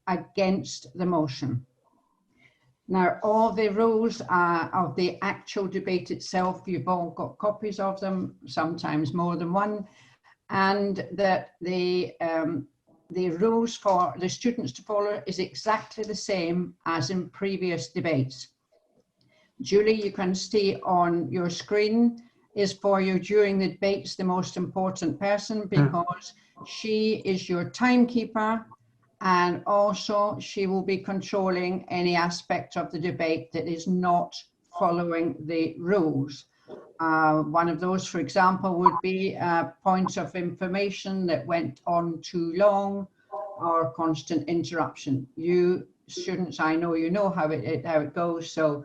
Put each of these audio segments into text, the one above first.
against the motion. Now, all the rules of the actual debate itself, you've all got copies of them, sometimes more than one, and that the rules for the students to follow is exactly the same as in previous debates. Julie, you can see on your screen, is for you during the debates the most important person, because she is your timekeeper, and also she will be controlling any aspect of the debate that is not following the rules. One of those, for example, would be points of information that went on too long or constant interruption. You students, I know you know how it goes, so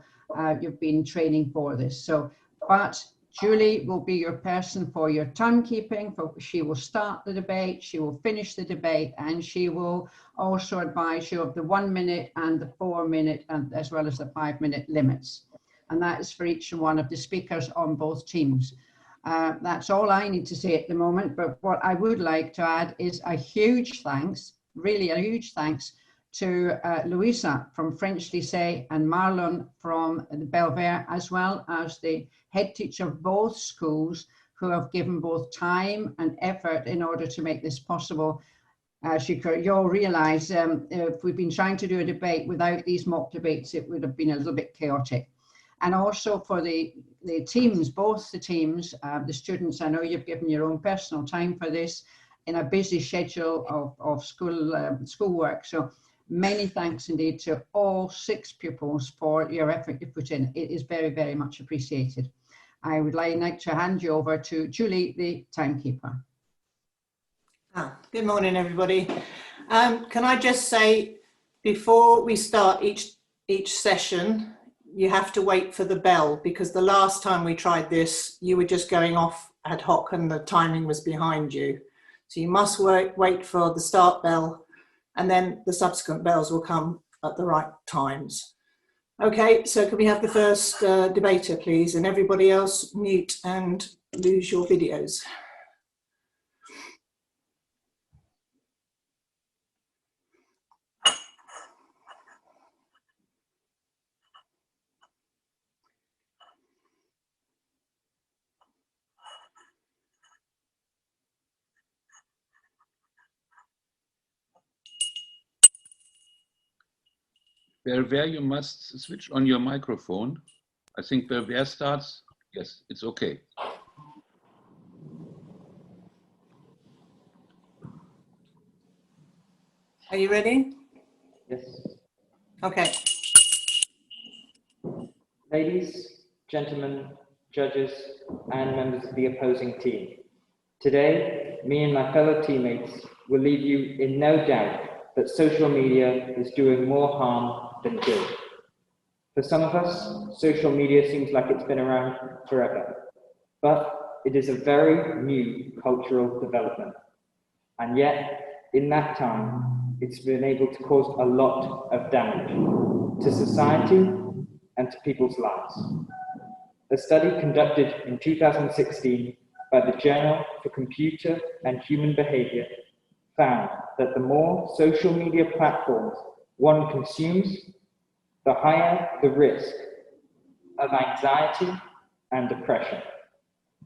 you've been training for this. So, but Julie will be your person for your timekeeping. She will start the debate, she will finish the debate, and she will also advise you of the 1 minute and the 4 minute, and as well as the 5 minute limits. And that is for each one of the speakers on both teams. That's all I need to say at the moment, but what I would like to add is a huge thanks, really a huge thanks, to Louisa from French Lycée and Marlon from the Belver, as well as the head teacher of both schools, who have given both time and effort in order to make this possible. As you'll realise, if we've been trying to do a debate without these mock debates, it would have been a little bit chaotic. And also for the teams, both the teams, the students, I know you've given your own personal time for this in a busy schedule of schoolwork. So many thanks indeed to all 6 pupils for your effort you put in. It is very, very much appreciated. I would like to hand you over to Julie, the timekeeper. Good morning, everybody. Can I just say, before we start each session, you have to wait for the bell, because the last time we tried this, you were just going off ad hoc and the timing was behind you. So you must wait for the start bell, and then the subsequent bells will come at the right times. Okay, so can we have the first debater, please? And everybody else mute and lose your videos. Where you must switch on your microphone. I think where starts, yes, it's okay. Are you ready? Yes. Okay. Ladies, gentlemen, judges, and members of the opposing team. Today, me and my fellow teammates will leave you in no doubt that social media is doing more harm than good. For some of us, social media seems like it's been around forever, but it is a very new cultural development. And yet, in that time, it's been able to cause a lot of damage to society and to people's lives. A study conducted in 2016 by the Journal for Computer and Human Behavior found that the more social media platforms one consumes, the higher the risk of anxiety and depression.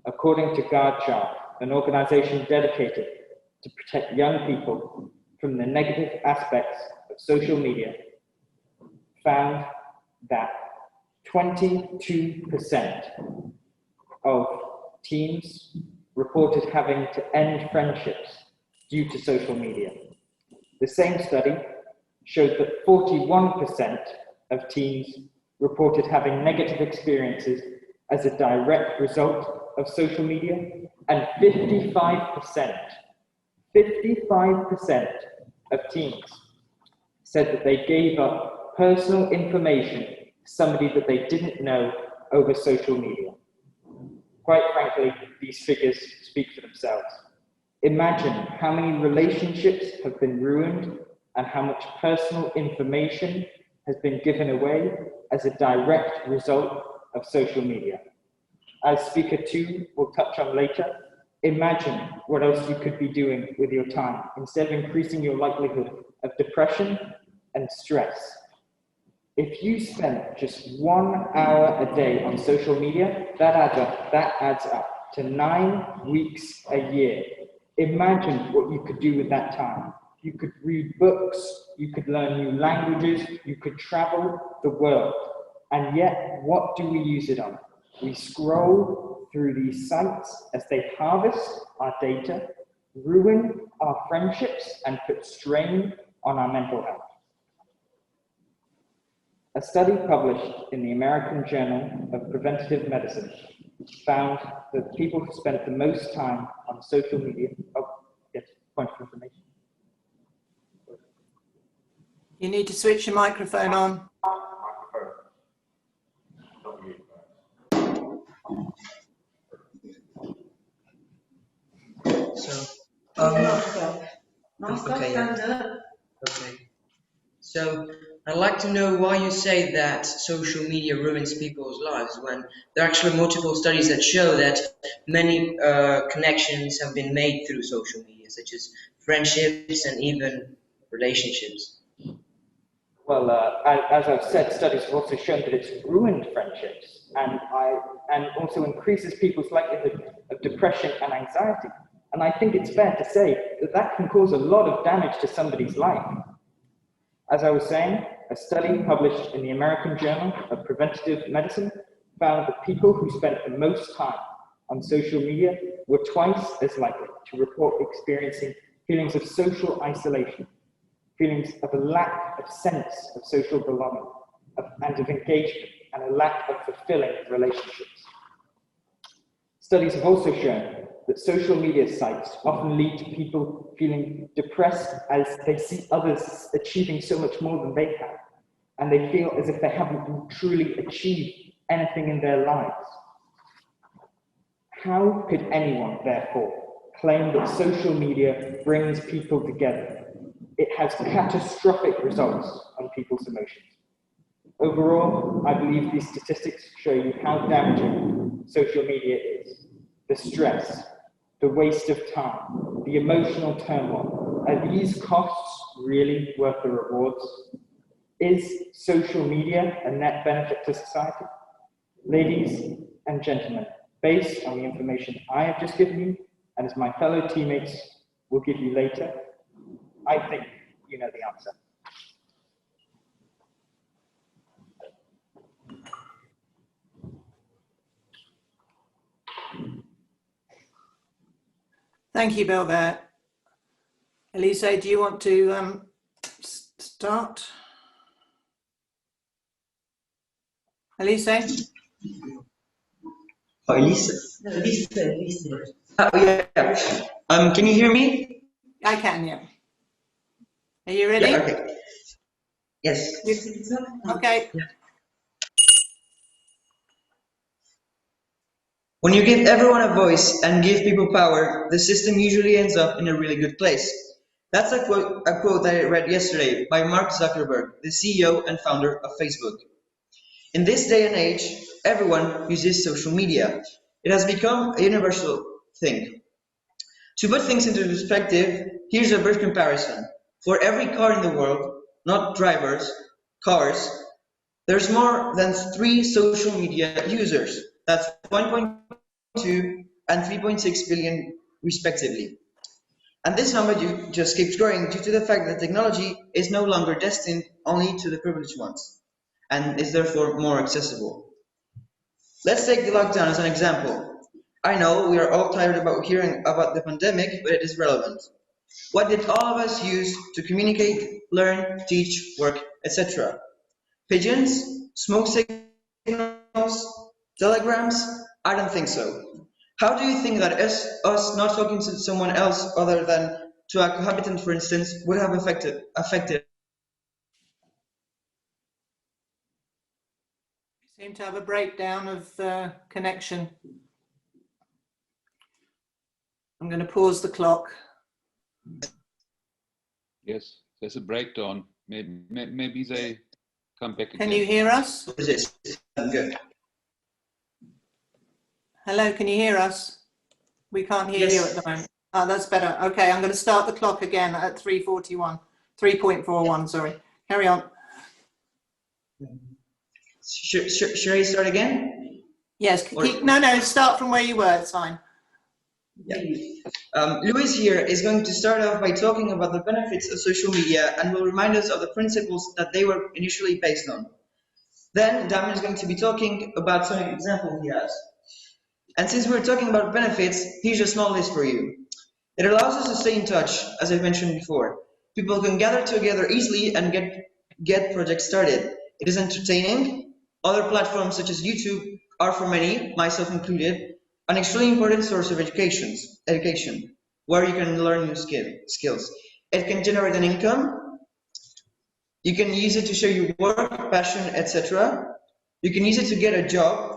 According to GuardSharp, an organization dedicated to protect young people from the negative aspects of social media, found that 22% of teens reported having to end friendships due to social media. The same study showed that 41% of teens reported having negative experiences as a direct result of social media, and 55% of teens said that they gave up personal information to somebody that they didn't know over social media. Quite frankly, these figures speak for themselves. Imagine how many relationships have been ruined and how much personal information has been given away as a direct result of social media. As speaker 2 will touch on later, Imagine what else you could be doing with your time instead of increasing your likelihood of depression and stress. If you spend just 1 hour a day on social media, that adds up to 9 weeks a year. Imagine what you could do with that time. You could read books, you could learn new languages, you could travel the world. And yet, what do we use it on? We scroll through these sites as they harvest our data, ruin our friendships, and put strain on our mental health. A study published in the American Journal of Preventive Medicine found that people who spent the most time on social media, point of information. You need to switch your microphone on. Okay. So I'd like to know why you say that social media ruins people's lives when there are actually multiple studies that show that many connections have been made through social media, such as friendships and even relationships. Well, as I've said, studies have also shown that it's ruined friendships and also increases people's likelihood of depression and anxiety. And I think it's fair to say that that can cause a lot of damage to somebody's life. As I was saying, a study published in the American Journal of Preventive Medicine found that people who spent the most time on social media were twice as likely to report experiencing feelings of social isolation, feelings of a lack of sense of social belonging and of engagement, and a lack of fulfilling relationships. Studies have also shown that social media sites often lead to people feeling depressed as they see others achieving so much more than they have, and they feel as if they haven't truly achieved anything in their lives. How could anyone, therefore, claim that social media brings people together? It has catastrophic results on people's emotions. Overall, I believe these statistics show you how damaging social media is. The stress, the waste of time, the emotional turmoil. Are these costs really worth the rewards? Is social media a net benefit to society? Ladies and gentlemen, based on the information I have just given you, and as my fellow teammates will give you later, I think you know the answer. Thank you, Bebat. Elise, do you want to start? Elise? Oh, Elise? No, Elise. Oh, yeah. Can you hear me? I can, yeah. Are you ready? Yeah, okay. Yes. Okay. Yeah. When you give everyone a voice and give people power, the system usually ends up in a really good place. That's a quote I read yesterday by Mark Zuckerberg, the CEO and founder of Facebook. In this day and age, everyone uses social media. It has become a universal thing. To put things into perspective, here's a brief comparison. For every car in the world, not drivers, cars, there's more than 3 social media users. That's 1.2 and 3.6 billion respectively. And this number just keeps growing due to the fact that technology is no longer destined only to the privileged ones, and is therefore more accessible. Let's take the lockdown as an example. I know we are all tired about hearing about the pandemic, but it is relevant. What did all of us use to communicate, learn, teach, work, etc.? Pigeons? Smoke signals? Telegrams? I don't think so. How do you think that us not talking to someone else other than to a cohabitant, for instance, would have affected? We seem to have a breakdown of connection. I'm going to pause the clock. Yes, there's a breakdown. Maybe they come back again. Can you hear us? Good. Hello, can you hear us? We can't hear you at the moment. Oh, that's better. Okay, I'm going to start the clock again at 3:41. 3.41, sorry. Carry on. Should I start again? Yes, no, start from where you were, it's fine. Yeah. Luis here is going to start off by talking about the benefits of social media and will remind us of the principles that they were initially based on. Then Damien is going to be talking about some examples he has. And since we're talking about benefits, here's a small list for you. It allows us to stay in touch, as I mentioned before. People can gather together easily and get projects started. It is entertaining. Other platforms such as YouTube are for many, myself included, an extremely important source of education, where you can learn new skills. It can generate an income. You can use it to share your work, passion, etc. You can use it to get a job.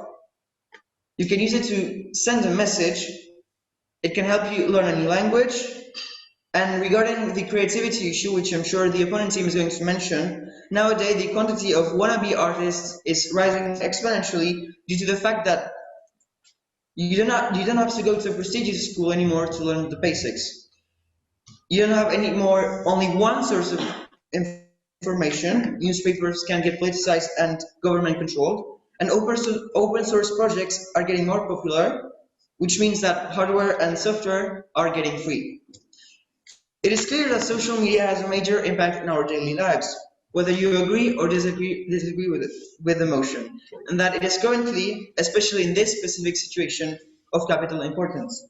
You can use it to send a message. It can help you learn a new language. And regarding the creativity issue, which I'm sure the opponent team is going to mention, nowadays the quantity of wannabe artists is rising exponentially due to the fact that you don't have to go to a prestigious school anymore to learn the basics. You don't have anymore only one source of information. Newspapers can get politicized and government controlled, and open source projects are getting more popular, which means that hardware and software are getting free. It is clear that social media has a major impact in our daily lives, whether you agree or disagree with the motion, and that it is currently, especially in this specific situation, of capital importance.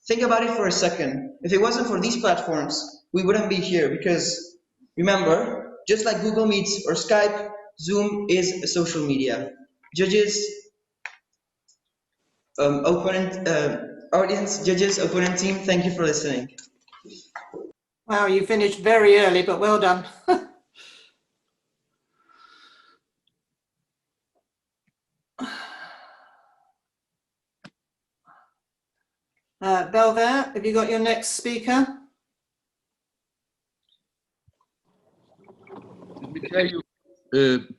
Think about it for a second. If it wasn't for these platforms, we wouldn't be here because, remember, just like Google Meets or Skype, Zoom is a social media. Judges, audience, judges, opponent team, thank you for listening. Wow, you finished very early, but well done. Belver, have you got your next speaker? Let me tell you,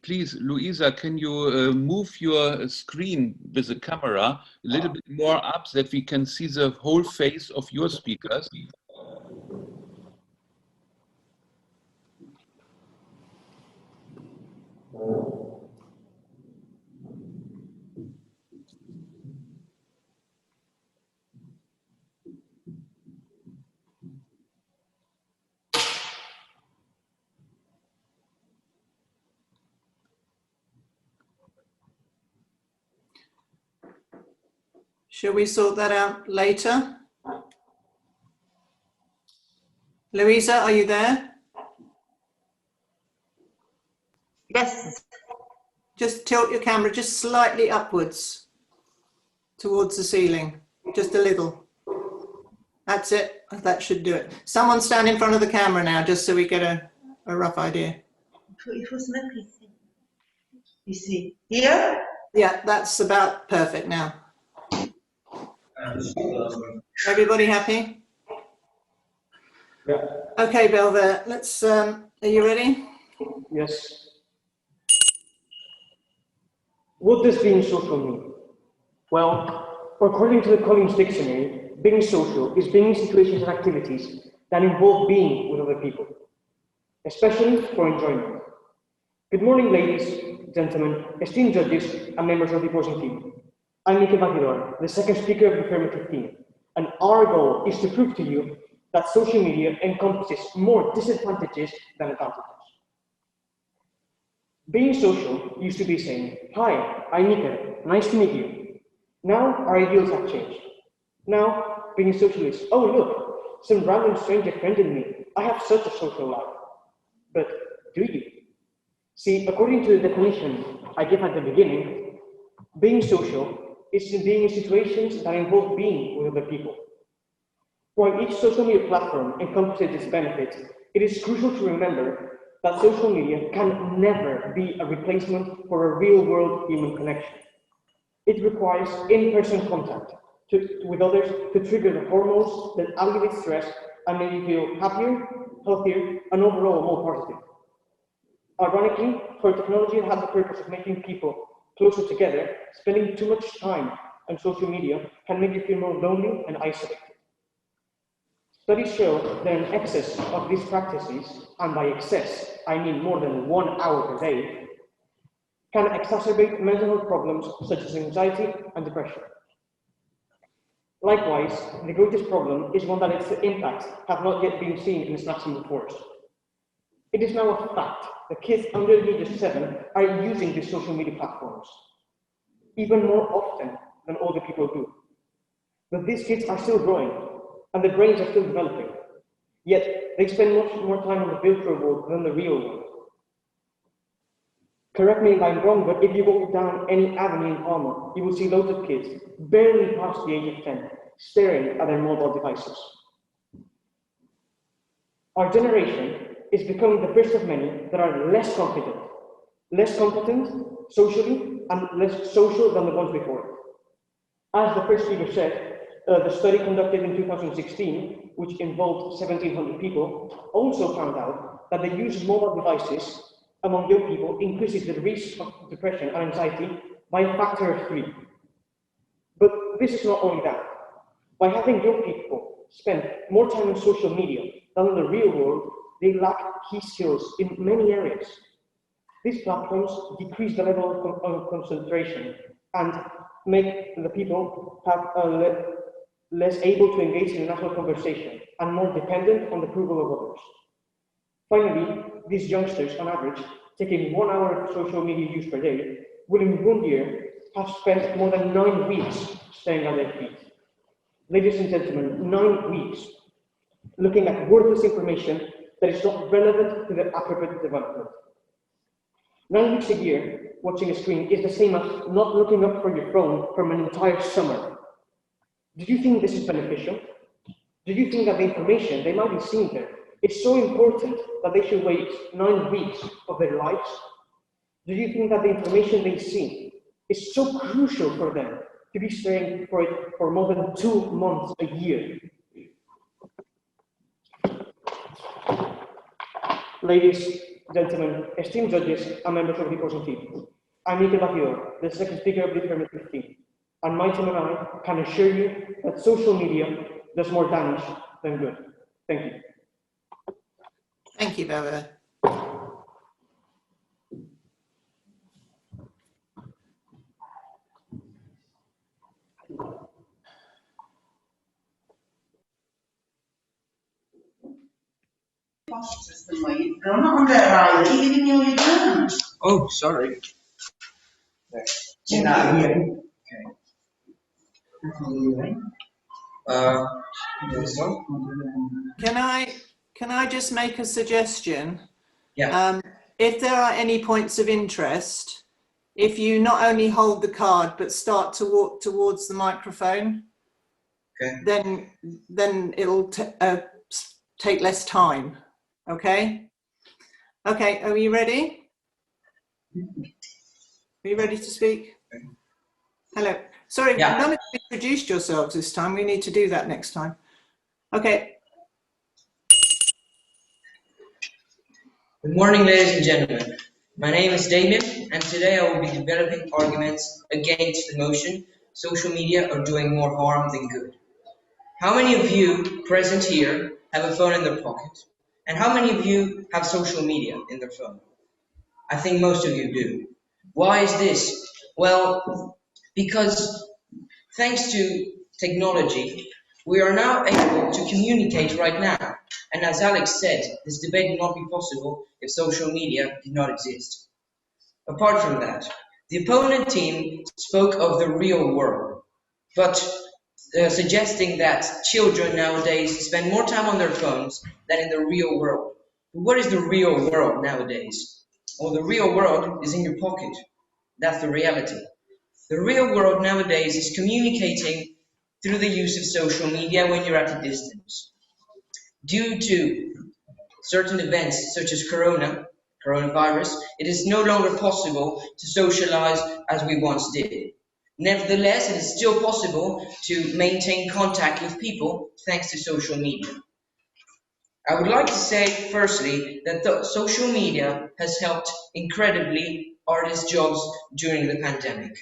please, Luisa, can you move your screen with the camera a little bit more up so that we can see the whole face of your speakers? Shall we sort that out later? Louisa, are you there? Yes. Just tilt your camera just slightly upwards towards the ceiling, just a little. That's it, that should do it. Someone stand in front of the camera now, just so we get a rough idea. You see, here? Yeah, that's about perfect now. Everybody happy? Yeah. Okay, Belver, let's, are you ready? Yes. What does being social mean? Well, according to the Collins Dictionary, being social is being in situations and activities that involve being with other people, especially for enjoyment. Good morning, ladies, gentlemen, esteemed judges, and members of the opposing team. I'm Mikel Batidor, the second speaker of the affirmative team, and our goal is to prove to you that social media encompasses more disadvantages than advantages. Being social used to be saying, "Hi, I'm Mikel, nice to meet you." Now our ideals have changed. Now being social is, "Oh look, some random stranger friended me. I have such a social life." But do you? See, according to the definition I gave at the beginning, being social is being in situations that involve being with other people. While each social media platform encompasses its benefits, it is crucial to remember that social media can never be a replacement for a real-world human connection. It requires in-person contact with others to trigger the hormones that alleviate stress and make you feel happier, healthier, and overall more positive. Ironically, for technology that has the purpose of making people closer together, spending too much time and social media can make you feel more lonely and isolated. Studies show that an excess of these practices, and by excess, I mean more than 1 hour per day, can exacerbate mental health problems such as anxiety and depression. Likewise, the greatest problem is one that its impacts have not yet been seen in its maximum force. It is now a fact that kids under the age of 7 are using these social media platforms, even more often than older people do. But these kids are still growing, and their brains are still developing. Yet, they spend much more time on the virtual world than the real world. Correct me if I'm wrong, but if you go down any avenue in Palma, you will see loads of kids, barely past the age of 10, staring at their mobile devices. Our generation is becoming the first of many that are less competent socially, and less social than the ones before it. As the first speaker said, the study conducted in 2016, which involved 1,700 people, also found out that the use of mobile devices among young people increases the risk of depression and anxiety by a factor of 3. But this is not only that. By having young people spend more time on social media than in the real world, they lack key skills in many areas. These platforms decrease the level of concentration and make the people have less able to engage in natural conversation and more dependent on the approval of others. Finally, these youngsters, on average, taking 1 hour of social media use per day, will in 1 year have spent more than 9 weeks staring at their feet. Ladies and gentlemen, 9 weeks looking at worthless information that is not relevant to their appropriate development. 9 weeks a year watching a screen is the same as not looking up for your phone from an entire summer. Do you think this is beneficial? Do you think that the information they might be seeing there is so important that they should wait 9 weeks of their lives? Do you think that the information they see is so crucial for them to be staring for it for more than 2 months a year? Ladies, gentlemen, esteemed judges and members of the opposing team, I'm Mikel Batidor, the second speaker of the affirmative team, and my team and I can assure you that social media does more damage than good. Thank you. Thank you, Bebat. I'm not on that right. Are you giving me all your guns? Oh, sorry. Okay. This one? Can I just make a suggestion? Yeah. If there are any points of interest, if you not only hold the card but start to walk towards the microphone, Okay. then it'll take less time. Okay. Okay. Are you ready? Are you ready to speak? Okay. Hello. Sorry, Yeah. none of you introduced yourselves this time. We need to do that next time. Okay. Good morning, ladies and gentlemen. My name is Damien, and today I will be developing arguments against the motion social media are doing more harm than good. How many of you present here have a phone in their pocket? And how many of you have social media in their phone? I think most of you do. Why is this? Well, because thanks to technology, we are now able to communicate right now. And as Alex said, this debate would not be possible if social media did not exist. Apart from that, the opponent team spoke of the real world, but suggesting that children nowadays spend more time on their phones than in the real world. But what is the real world nowadays? Well, the real world is in your pocket. That's the reality. The real world nowadays is communicating through the use of social media when you're at a distance. Due to certain events such as coronavirus, it is no longer possible to socialize as we once did. Nevertheless, it is still possible to maintain contact with people thanks to social media. I would like to say, firstly, that social media has helped incredibly artists' jobs during the pandemic.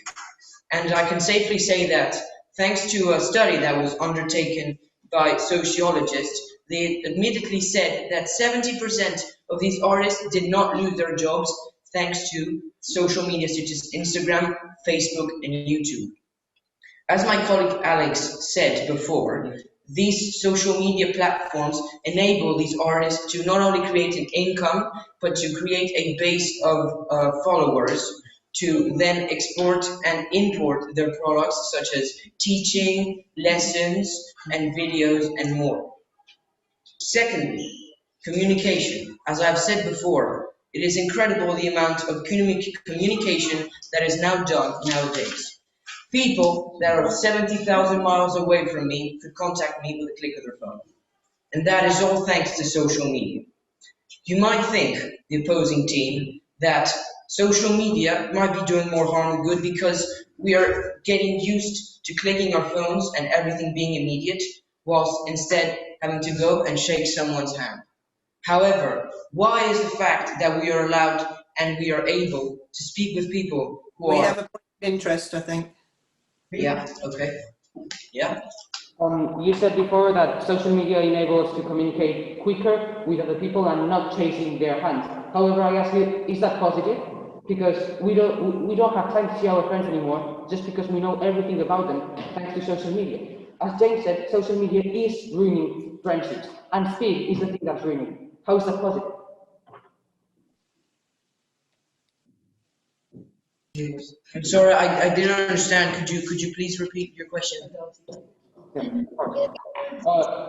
And I can safely say that thanks to a study that was undertaken by sociologists, they admittedly said that 70% of these artists did not lose their jobs thanks to social media such as Instagram, Facebook, and YouTube. As my colleague Alex said before, these social media platforms enable these artists to not only create an income, but to create a base of followers to then export and import their products such as teaching, lessons, and videos, and more. Secondly, communication. As I've said before, it is incredible the amount of communication that is now done nowadays. People that are 70,000 miles away from me could contact me with a click of their phone. And that is all thanks to social media. You might think, the opposing team, that social media might be doing more harm than good because we are getting used to clicking our phones and everything being immediate, whilst instead having to go and shake someone's hand. However, why is the fact that we are allowed and we are able to speak with people who We are... have a point of interest, I think. Yeah, okay. Yeah. You said before that social media enables us to communicate quicker with other people and not chasing their hands. However, I ask you, is that positive? Because we don't have time to see our friends anymore just because we know everything about them thanks to social media. As James said, social media is ruining friendships, and speed is the thing that's ruining. How is that positive? I'm sorry, I didn't understand. Could you please repeat your question?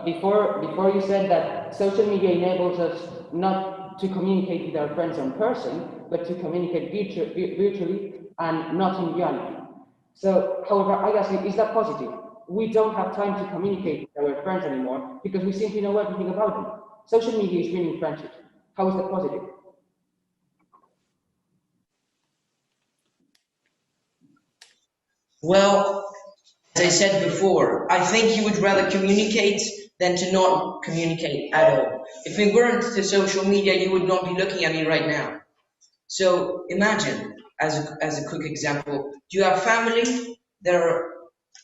Before you said that social media enables us not to communicate with our friends in person, but to communicate virtually and not in reality. So, however, I ask you, is that positive? We don't have time to communicate with our friends anymore because we simply know everything about them. Social media is ruining friendships. How is that positive? Well, as I said before, I think you would rather communicate than to not communicate at all. If it weren't to social media, you would not be looking at me right now. So imagine, as a quick example, do you have family that are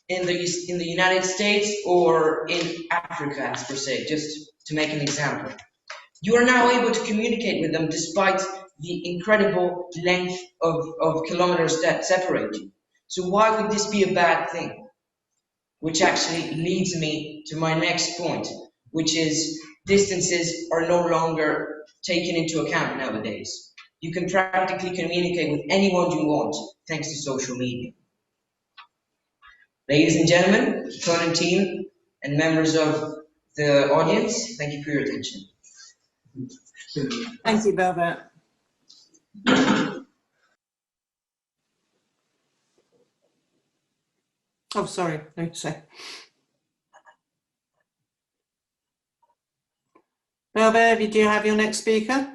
in the United States or in Africa, as per se, just to make an example? You are now able to communicate with them despite the incredible length of kilometers that separate you. So why would this be a bad thing? Which actually leads me to my next point, which is distances are no longer taken into account nowadays. You can practically communicate with anyone you want thanks to social media. Ladies and gentlemen, Conan team, and members of the audience, thank you for your attention. Thank you, Bebat. Oh, sorry, no to say. Bebat, do you have your next speaker?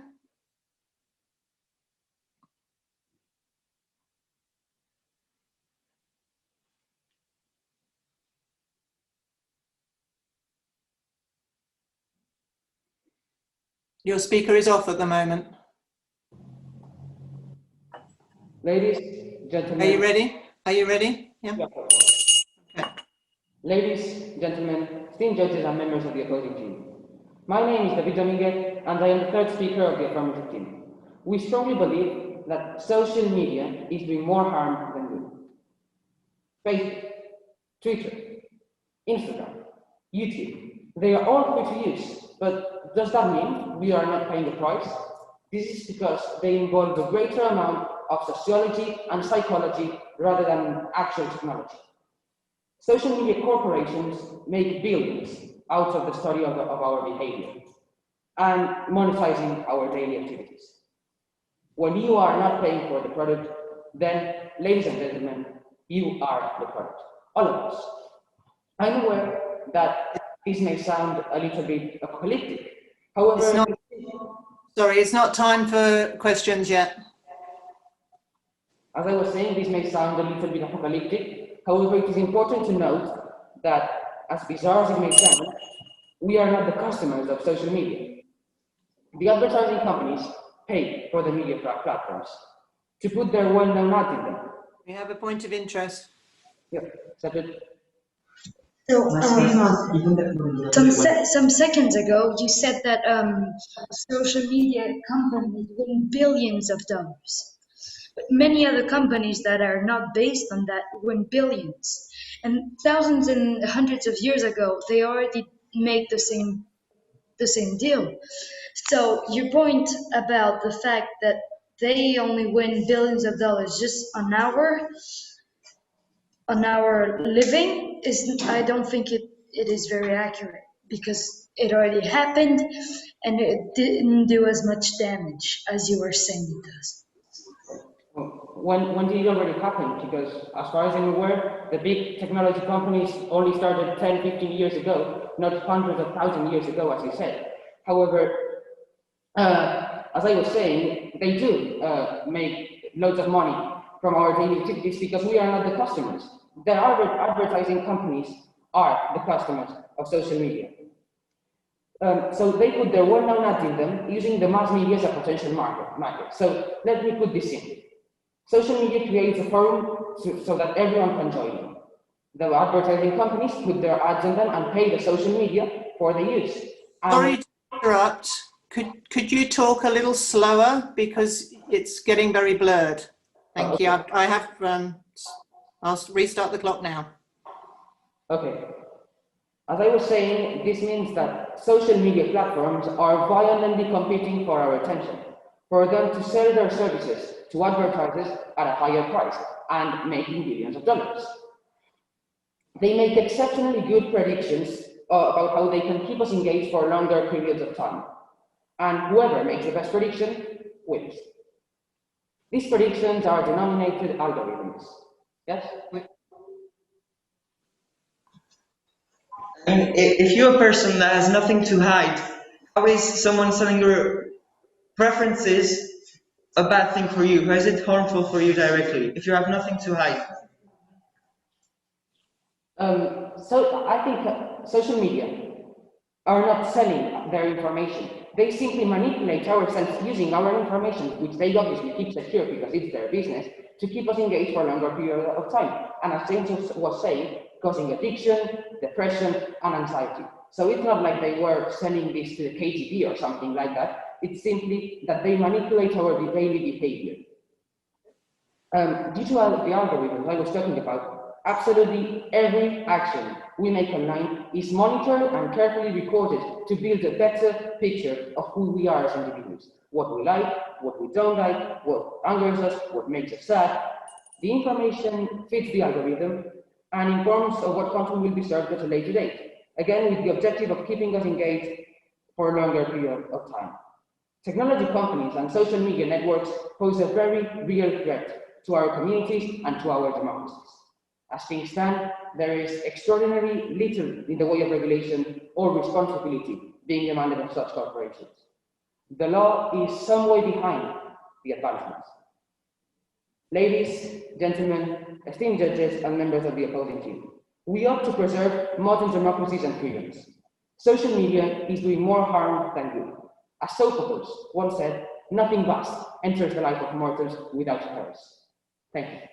Your speaker is off at the moment. Ladies, gentlemen. Are you ready? Are you ready? Yeah. Okay. Ladies, gentlemen, esteemed judges and members of the opposing team. My name is David Dominguez, and I am the third speaker of the affirmative team. We strongly believe that social media is doing more harm than good. Facebook, Twitter, Instagram, YouTube, they are all free to use, but does that mean we are not paying the price? This is because they involve a greater amount of sociology and psychology rather than actual technology. Social media corporations make billions out of the study of our behavior and monetizing our daily activities. When you are not paying for the product, then, ladies and gentlemen, you are the product, all of us. I'm aware that this may sound a little bit apocalyptic. However, it's not time for questions yet. As I was saying, this may sound a little bit apocalyptic. However, it is important to note that, as bizarre as it may sound, we are not the customers of social media. The advertising companies pay for the media platforms to put their well-known ads in them. We have a point of interest. Yep, accepted. So, some seconds ago, you said that social media companies win billions of dollars. But many other companies that are not based on that win billions. And thousands and hundreds of years ago, they already made the same deal. So your point about the fact that they only win billions of dollars just on our living is, I don't think it is very accurate, because it already happened and it didn't do as much damage as you were saying it does. When did it already happen? Because as far as I'm aware, the big technology companies only started 10, 15 years ago, not hundreds of thousands years ago, as you said. However, as I was saying, they do make loads of money from our daily activities because we are not the customers. The advertising companies are the customers of social media. So they put their well-known ads in them using the mass media as a potential market. So let me put this in. Social media creates a forum so that everyone can join. The advertising companies put their ads in them and pay the social media for the use. Sorry to interrupt. Could you talk a little slower, because it's getting very blurred? Thank you. I have. I'll restart the clock now. Okay. As I was saying, this means that social media platforms are violently competing for our attention, for them to sell their services to advertisers at a higher price and making billions of dollars. They make exceptionally good predictions about how they can keep us engaged for longer periods of time. And whoever makes the best prediction wins. These predictions are denominated algorithms. Yes? I mean, if you're a person that has nothing to hide, how is someone selling your preferences a bad thing for you? How is it harmful for you directly if you have nothing to hide? So I think social media are not selling their information. They simply manipulate ourselves using our information, which they obviously keep secure because it's their business, to keep us engaged for a longer period of time. And as James was saying, causing addiction, depression, and anxiety. So it's not like they were selling this to the KGB or something like that. It's simply that they manipulate our daily behavior. Due to the algorithms I was talking about, absolutely every action we make online is monitored and carefully recorded to build a better picture of who we are as individuals. What we like, what we don't like, what angers us, what makes us sad. The information fits the algorithm and informs of what content will be served at a later date. Again, with the objective of keeping us engaged for a longer period of time. Technology companies and social media networks pose a very real threat to our communities and to our democracies. As things stand, there is extraordinarily little in the way of regulation or responsibility being demanded of such corporations. The law is some way behind the advancements. Ladies, gentlemen, esteemed judges, and members of the opposing team, we ought to preserve modern democracies and freedoms. Social media is doing more harm than good. As Sophocles once said, nothing vast enters the life of mortals without curse. Thank you.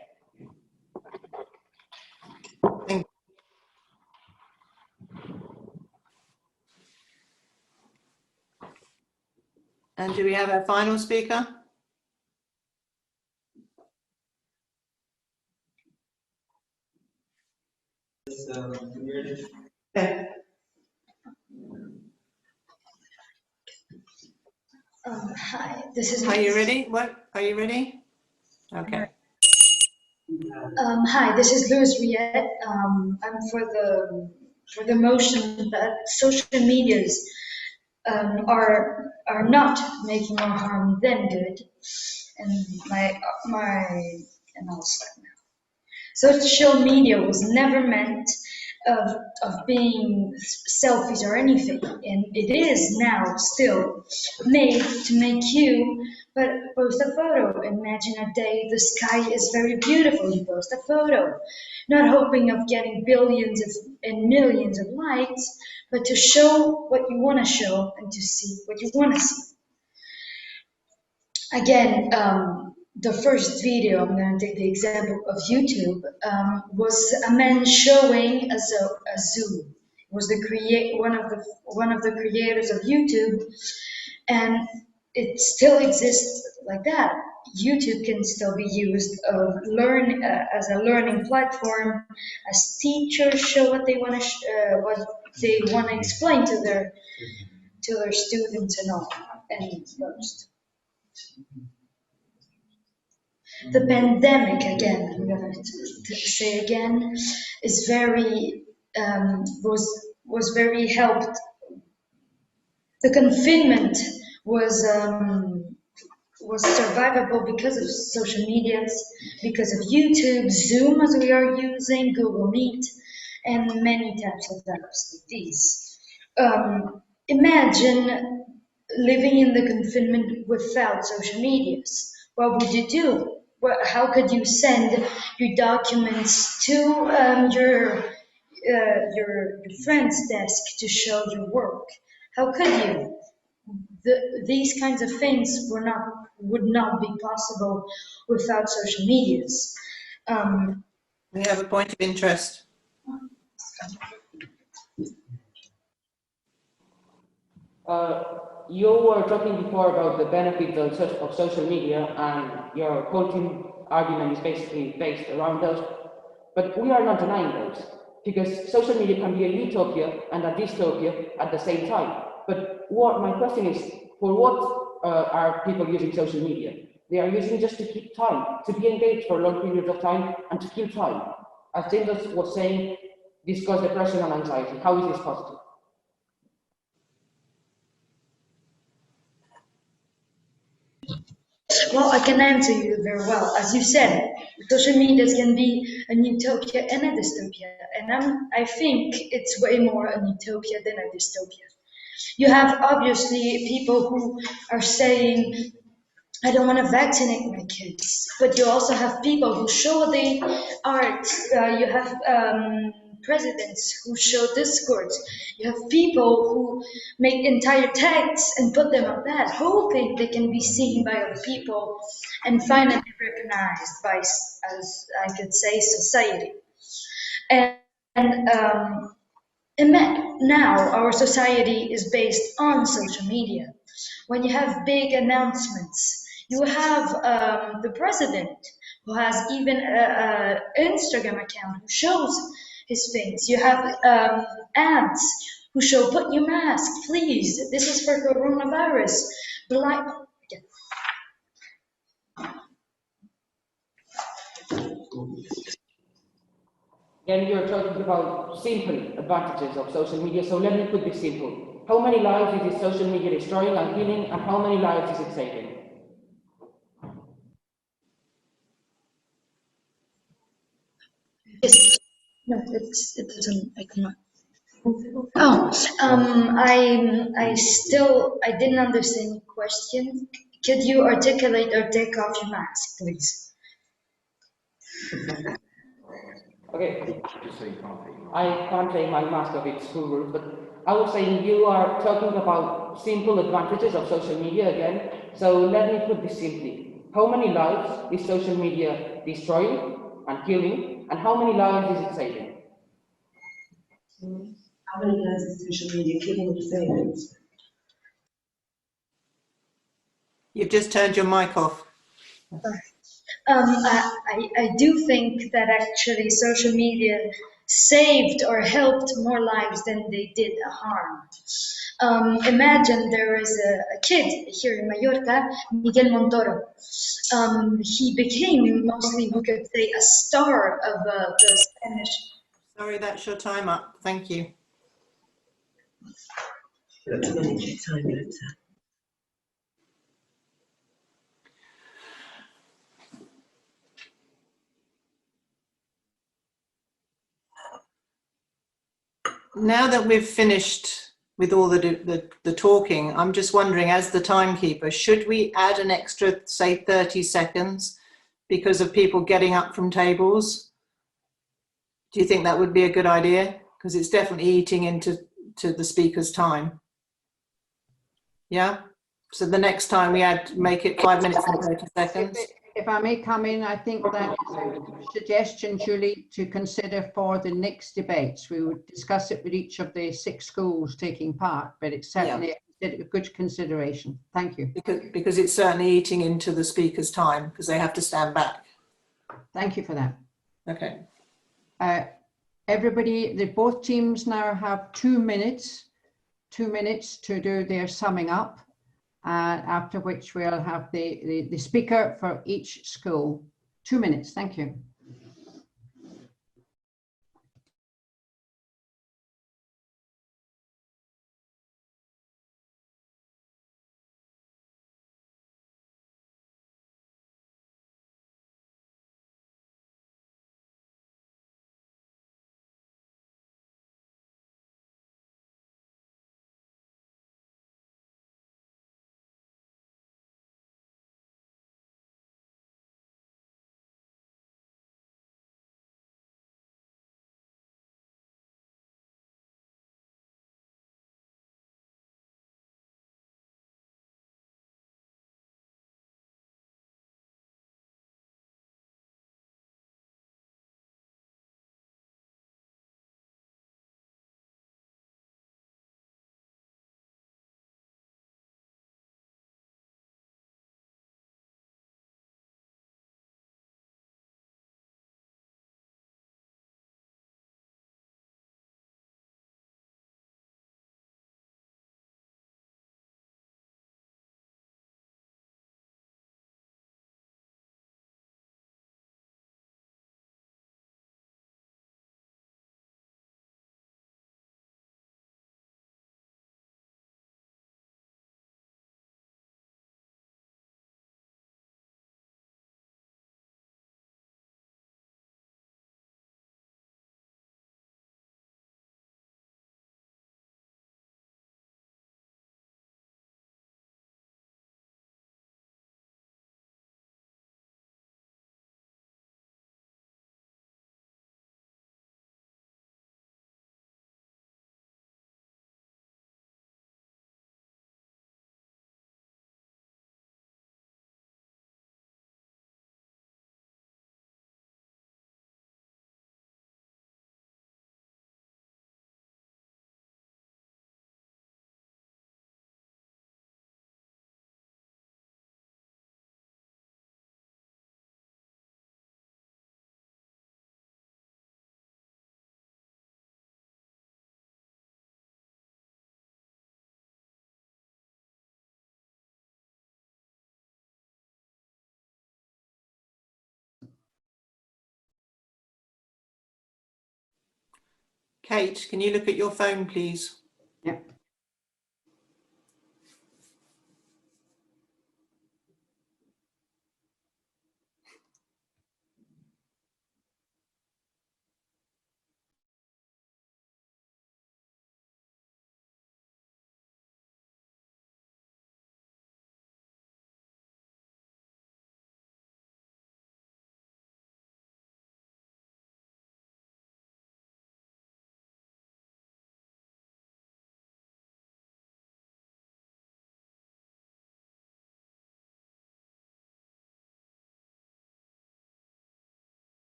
And do we have our final speaker? Okay. Hi, this is. Are you ready? What? Are you ready? Okay. Hi, this is Louis Riet. I'm for the motion that social medias are not making more harm than good. And and I'll start now. Social media was never meant of being selfies or anything, and it is now still made to make you post a photo. Imagine a day the sky is very beautiful, you post a photo, not hoping of getting billions and millions of likes, but to show what you want to show and to see what you want to see. Again, the first video, I'm going to take the example of YouTube, was a man showing a zoo. Was one of the creators of YouTube, and it still exists like that. YouTube can still be used as a learning platform, as teachers show what they want to explain to their students and all. And first, the pandemic again. I'm going to say again is very was very helped. The confinement was survivable because of social medias, because of YouTube, Zoom as we are using, Google Meet, and many types of apps like these. Imagine living in the confinement without social medias. What would you do? How could you send your documents to your friend's desk to show your work? How could you? These kinds of things would not be possible without social medias. We have a point of interest. You were talking before about the benefits of social media, and your whole team argument is basically based around those. But we are not denying those, because social media can be a utopia and a dystopia at the same time. But my question is, for what are people using social media? They are using just to keep time, to be engaged for long periods of time, and to kill time. As James was saying, this causes depression and anxiety. How is this possible? Well, I can answer you very well. As you said, social medias can be a utopia and a dystopia, and I think it's way more a utopia than a dystopia. You have obviously people who are saying, I don't want to vaccinate my kids, but you also have people who show the art. You have presidents who show discourse. You have people who make entire texts and put them on that, hoping they can be seen by other people and finally recognized by, as I could say, society. And now our society is based on social media. When you have big announcements, you have the president who has even an Instagram account who shows his face. You have ads who show, put your mask, please. This is for coronavirus. Then you're talking about simple advantages of social media. So let me put this simple. How many lives is this social media destroying and killing, and how many lives is it saving? Yes. No, it doesn't. I cannot. Oh, I didn't understand your question. Could you articulate or take off your mask, please? Okay. I can't take my mask of its school rules, but I was saying you are talking about simple advantages of social media again. So let me put this simply. How many lives is social media destroying and killing, and how many lives is it saving? How many lives is social media killing or saving? You've just turned your mic off. I do think that actually social media saved or helped more lives than they did harm. Imagine there is a kid here in Mallorca, Miguel Montoro. He became mostly, we could say, a star of the Spanish. Sorry, that's your time up. Thank you. Now that we've finished with all the talking, I'm just wondering, as the timekeeper, should we add an extra, say, 30 seconds because of people getting up from tables? Do you think that would be a good idea? Because it's definitely eating into the speaker's time. Yeah? So the next time we make it 5 minutes and 30 seconds. If I may come in, I think that is a suggestion, Julie, to consider for the next debates. We would discuss it with each of the 6 schools taking part, but it's certainly a good consideration. Thank you. Because it's certainly eating into the speaker's time because they have to stand back. Thank you for that. Okay. Everybody, both teams now have 2 minutes to do their summing up, after which we'll have the speaker for each school. 2 minutes, thank you. Kate, can you look at your phone, please? Yeah.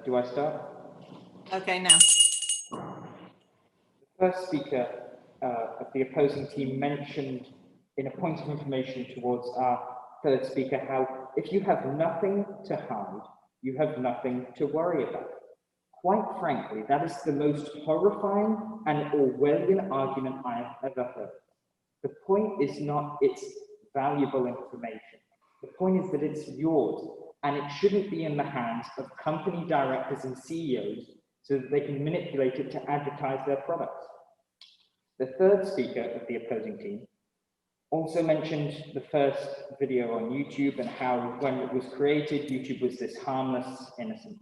Do I start? Okay, now. The first speaker of the opposing team mentioned in a point of information towards our third speaker how if you have nothing to hide, you have nothing to worry about. Quite frankly, that is the most horrifying and Orwellian argument I have ever heard. The point is not it's valuable information. The point is that it's yours, and it shouldn't be in the hands of company directors and CEOs so that they can manipulate it to advertise their products. The third speaker of the opposing team also mentioned the first video on YouTube and how when it was created, YouTube was this harmless, innocent.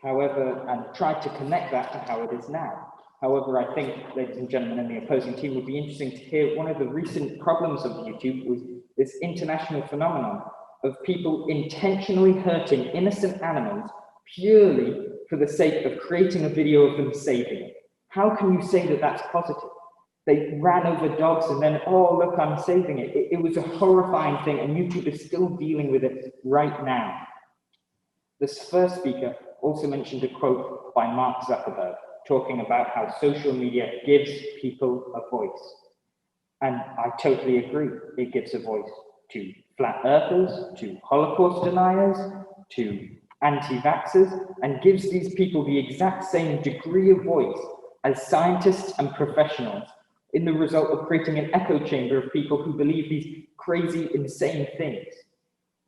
However, and tried to connect that to how it is now. However, I think, ladies and gentlemen, and the opposing team would be interesting to hear one of the recent problems of YouTube was this international phenomenon of people intentionally hurting innocent animals purely for the sake of creating a video of them saving it. How can you say that that's positive? They ran over dogs and then, oh, look, I'm saving it. It was a horrifying thing, and YouTube is still dealing with it right now. This first speaker also mentioned a quote by Mark Zuckerberg, talking about how social media gives people a voice. And I totally agree. It gives a voice to flat earthers, to Holocaust deniers, to anti-vaxxers, and gives these people the exact same degree of voice as scientists and professionals, in the result of creating an echo chamber of people who believe these crazy, insane things.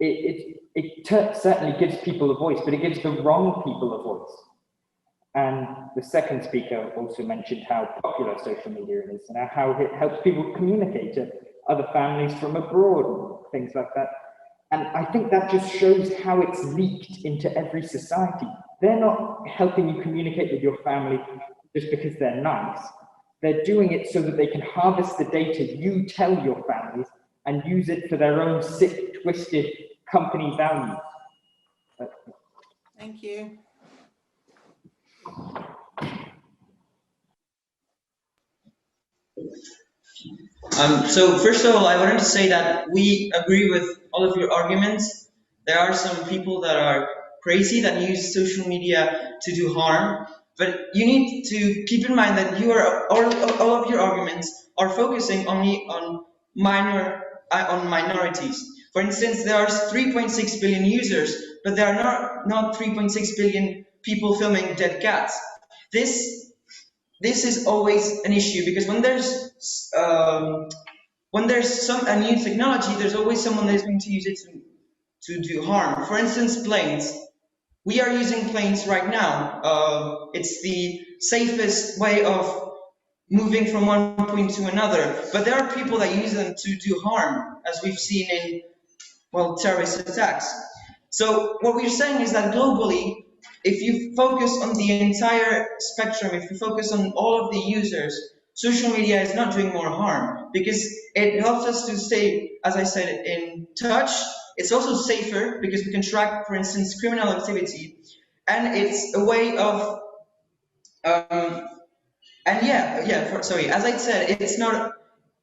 It certainly gives people a voice, but it gives the wrong people a voice. And the second speaker also mentioned how popular social media is and how it helps people communicate to other families from abroad and things like that. And I think that just shows how it's leaked into every society. They're not helping you communicate with your family just because they're nice. They're doing it so that they can harvest the data you tell your families and use it for their own sick, twisted company values. Thank you. So first of all, I wanted to say that we agree with all of your arguments. There are some people that are crazy that use social media to do harm, but you need to keep in mind that all of your arguments are focusing only on minorities. For instance, there are 3.6 billion users, but there are not 3.6 billion people filming dead cats. This is always an issue, because when there's a new technology, there's always someone that is going to use it to do harm. For instance, planes. We are using planes right now. It's the safest way of moving from one point to another. But there are people that use them to do harm, as we've seen in, well, terrorist attacks. So what we're saying is that globally, if you focus on the entire spectrum, if you focus on all of the users, social media is not doing more harm, because it helps us to stay, as I said, in touch. It's also safer because we can track, for instance, criminal activity, and it's a way of, as I said, it's not,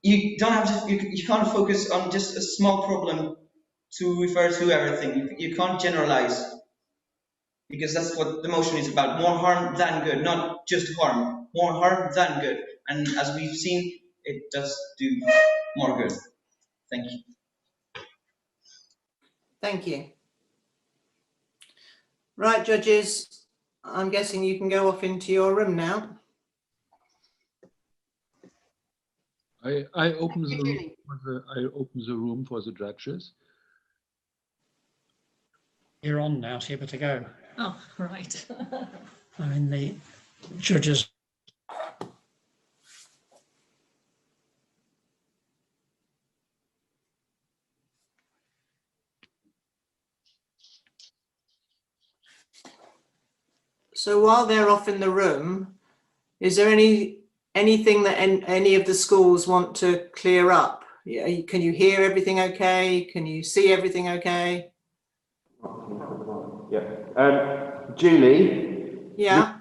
you don't have to, you can't focus on just a small problem to refer to everything. You can't generalize, because that's what the motion is about. More harm than good, not just harm. More harm than good. And as we've seen, it does do more good. Thank you. Thank you. Right, judges, I'm guessing you can go off into your room now. I open the room for the judges. You're on now, so you're able to go. Oh, right. I'm in the judges. So while they're off in the room, is there anything that any of the schools want to clear up? Can you hear everything okay? Can you see everything okay? Yeah. Julie? Yeah?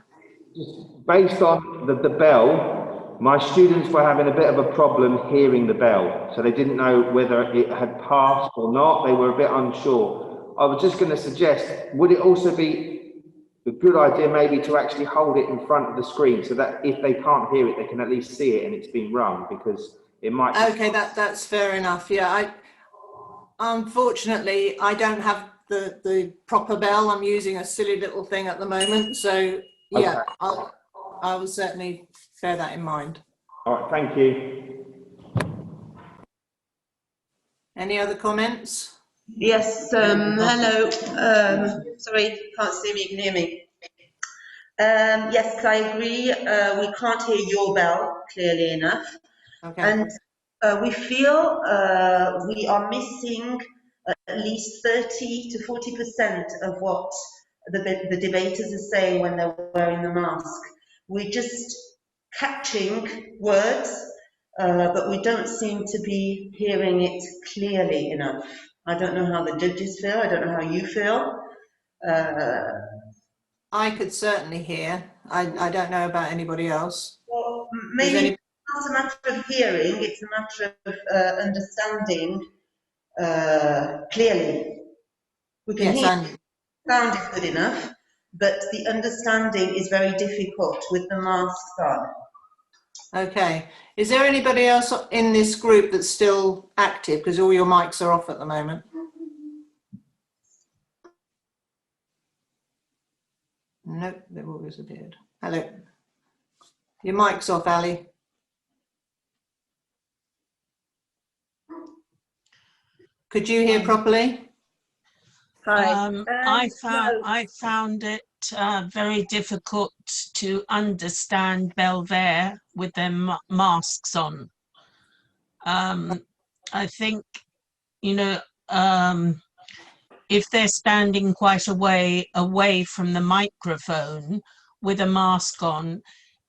Based on the bell, my students were having a bit of a problem hearing the bell. So they didn't know whether it had passed or not. They were a bit unsure. I was just going to suggest, would it also be a good idea maybe to actually hold it in front of the screen, so that if they can't hear it, they can at least see it and it's been rung, because it might... Okay, that's fair enough. Yeah, unfortunately, I don't have the proper bell. I'm using a silly little thing at the moment. So yeah, okay. I will certainly bear that in mind. All right, thank you. Any other comments? Yes, hello. Sorry, can't see me, you can hear me. Yes, I agree. We can't hear your bell clearly enough. Okay. And we feel we are missing at least 30 to 40% of what the debaters are saying when they're wearing the mask. We're just catching words, but we don't seem to be hearing it clearly enough. I don't know how the judges feel. I don't know how you feel. I could certainly hear. I don't know about anybody else. Well, maybe it's not a matter of hearing, it's a matter of understanding clearly. We can Yes, hear, and sound is good enough, but the understanding is very difficult with the masks on. okay. Is there anybody else in this group that's still active? Because all your mics are off at the moment. Nope, they've all disappeared. Hello. Your mic's off, Ali. Could you hear properly? Hi. I found it very difficult to understand Belver with their masks on. I think, you know, if they're standing quite away from the microphone with a mask on,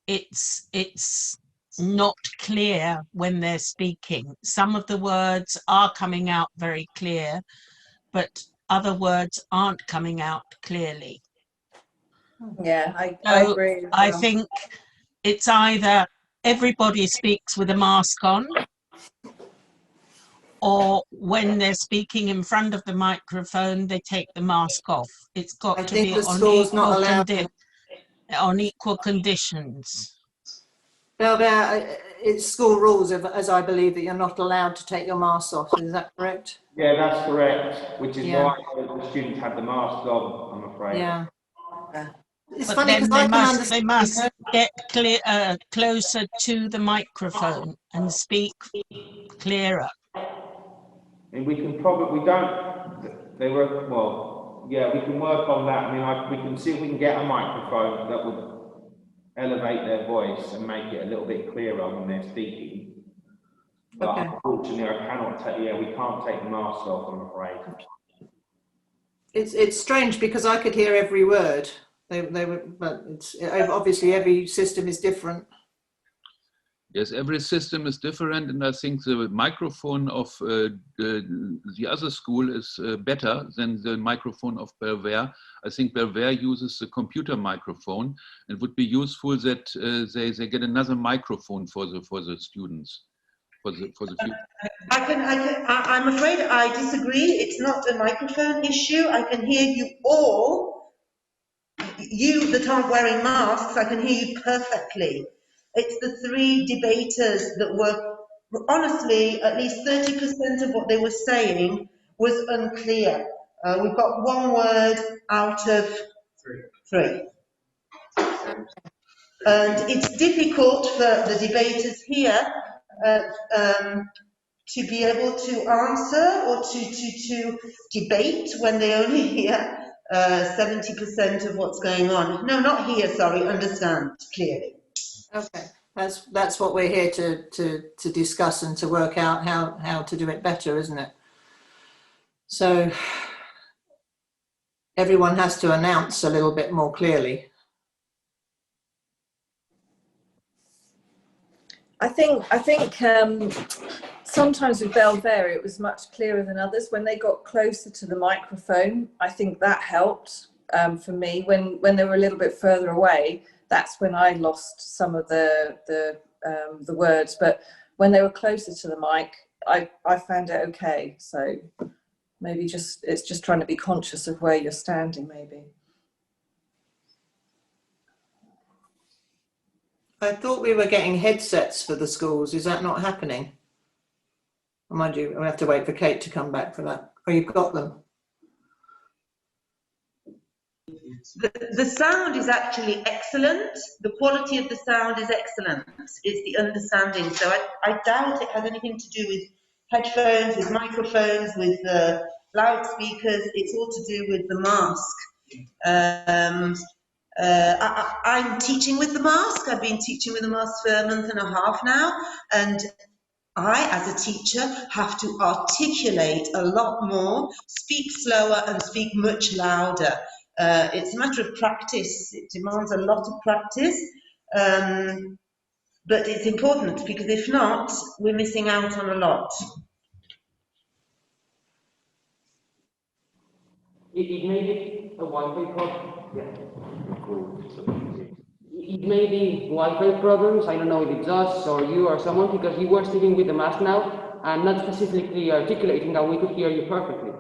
it's not clear when they're speaking. Some of the words are coming out very clear, but other words aren't coming out clearly. Yeah, I agree. I think it's either everybody speaks with a mask on, or when they're speaking in front of the microphone, they take the mask off. It's got to be on equal conditions. Belver, it's school rules, as I believe, that you're not allowed to take your mask off. Is that correct? Yeah, that's correct. Which is why the students have the masks on, I'm afraid. Yeah. It's but funny then because they must get closer to the microphone and speak clearer. And we can probably, we can work on that. I mean, we can see if we can get a microphone that would elevate their voice and make it a little bit clearer when they're speaking. But unfortunately, I cannot take, we can't take the mask off, I'm afraid. It's strange because I could hear every word. They were, but it's obviously every system is different. Yes, every system is different, and I think the microphone of the other school is better than the microphone of Belver. I think Belver uses the computer microphone. It would be useful that they get another microphone for the students. For the future. I'm afraid I disagree. It's not a microphone issue. I can hear you all. You that aren't wearing masks, I can hear you perfectly. It's the three debaters that were, honestly, at least 30% of what they were saying was unclear. We've got one word out of three. And it's difficult for the debaters here to be able to answer or to debate when they only hear 70% of what's going on. No, not here, sorry, understand clearly. Okay, that's what we're here to discuss and to work out how to do it better, isn't it? So everyone has to announce a little bit more clearly. I think sometimes with Belver it was much clearer than others. When they got closer to the microphone, I think that helped for me. When they were a little bit further away, that's when I lost some of the words. But when they were closer to the mic, I found it okay. So maybe it's just trying to be conscious of where you're standing, maybe. I thought we were getting headsets for the schools. Is that not happening? Or mind you, we have to wait for Kate to come back for that. Oh, you've got them. The sound is actually excellent. The quality of the sound is excellent. It's the understanding. So I doubt it has anything to do with headphones, with microphones, with loudspeakers. It's all to do with the mask. I'm teaching with the mask. I've been teaching with the mask for a month and a half now, and I, as a teacher, have to articulate a lot more, speak slower and speak much louder. It's a matter of practice. It demands a lot of practice, but it's important because if not, we're missing out on a lot. It may be a Wi-Fi problem. It may be Wi-Fi problems. I don't know if it's us or you or someone, because you were sitting with the mask now and not specifically articulating that we could hear you perfectly.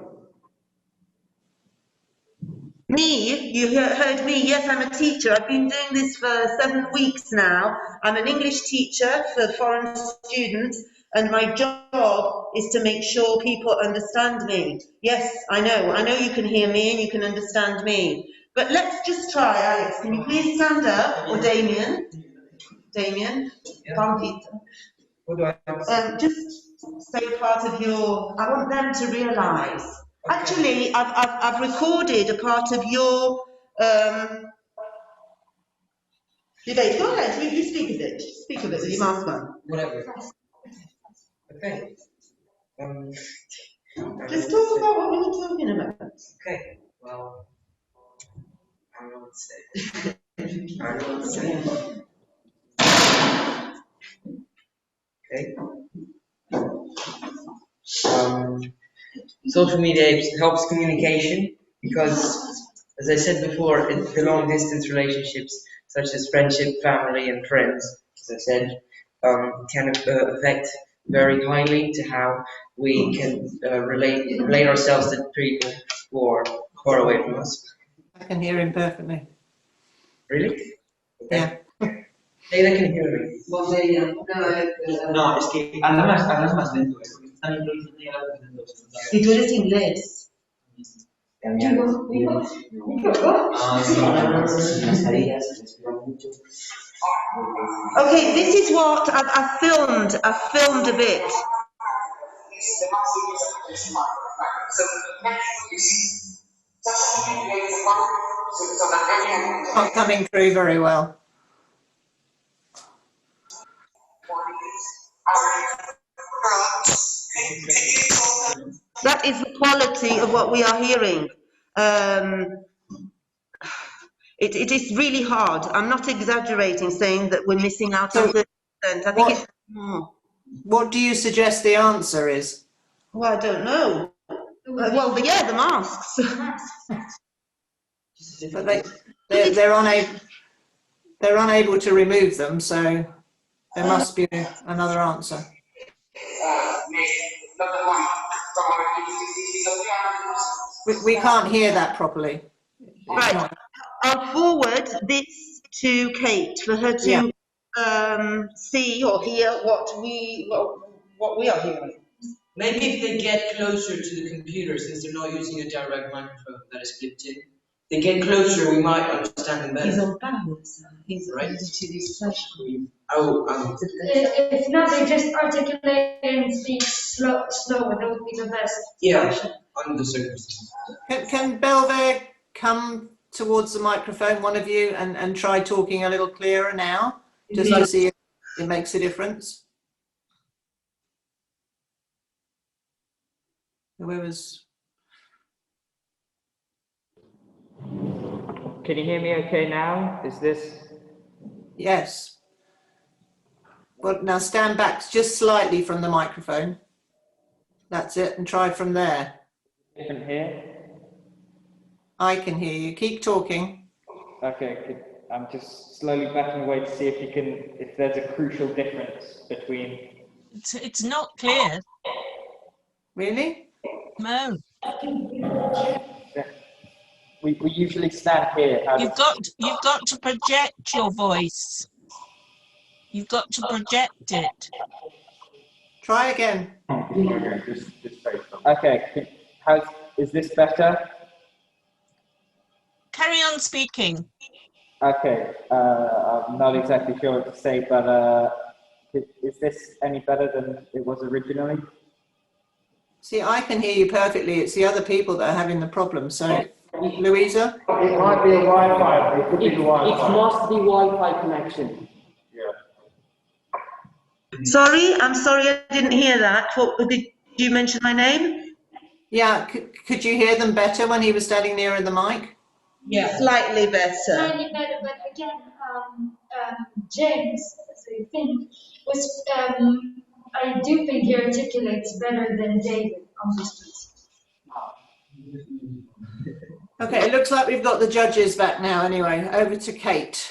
Me? You heard me? Yes, I'm a teacher. I've been doing this for 7 weeks now. I'm an English teacher for foreign students, and my job is to make sure people understand me. Yes, I know you can hear me and you can understand me. But let's just try, Alex. Can you please stand up? Or Damien? Damien? Just say part of your, I want them to realise. Okay. Actually, I've recorded a part of your debate. Go ahead, you speak of it. Speak of it with your mask on. Whatever. Okay. Just talk about what we were talking about. Okay, well, I don't know what to say. Okay. Social media helps communication because, as I said before, the long distance relationships such as friendship, family, and friends, as I said, can affect very highly to how we can relate ourselves to people who are far away from us. I can hear him perfectly. Really? Yeah. Ella can hear me. No, es que hablas más lento. Si tú eres inglés. Okay, this is what I've filmed a bit. Not coming through very well. That is the quality of what we are hearing. It is really hard. I'm not exaggerating saying that we're missing out on 30%. I think it's more. What do you suggest the answer is? Well, I don't know. Well, the masks. But they're unable to remove them, so there must be another answer. We can't hear that properly. Right. I'll forward this to Kate for her to see or hear what we are hearing. Maybe if they get closer to the computer, since they're not using a direct microphone that is clipped in, they get closer, we might understand them better. He's on balance. He's right to this session. If not, they just articulate and speak slow. That would be the best. Yeah, under the circumstances. Can Belver come towards the microphone, one of you, and try talking a little clearer now, just to see if it makes a difference? Whoever's... Can you hear me okay now? Is this? Yes. Well, now stand back just slightly from the microphone. That's it, and try from there. You can hear? I can hear you. Keep talking. Okay, I'm just slowly backing away to see if there's a crucial difference between... It's not clear. Really? No. We usually stand here. You've got to project your voice. You've got to project it. Try again. Okay. Is this better? Carry on speaking. Okay. I'm not exactly sure what to say, but is this any better than it was originally? See, I can hear you perfectly. It's the other people that are having the problem. So, Louisa? It might be a Wi-Fi. It could be the Wi-Fi. It must be Wi-Fi connection. Sorry, I'm sorry I didn't hear that. Did you mention my name? Yeah, could you hear them better when he was standing nearer the mic? Yeah, slightly better. Slightly better, but again, James, I think, was, I do think he articulates better than David on this piece. Okay, it looks like we've got the judges back now anyway. Over to Kate.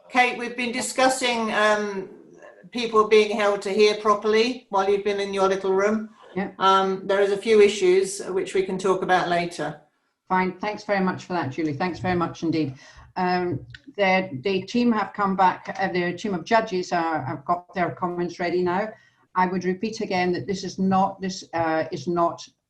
Kate, we've been discussing people being held to hear properly while you've been in your little room. Yeah. There is a few issues which we can talk about later. Fine, thanks very much for that, Julie. Thanks very much indeed. The team have come back, the team of judges have got their comments ready now. I would repeat again that this is not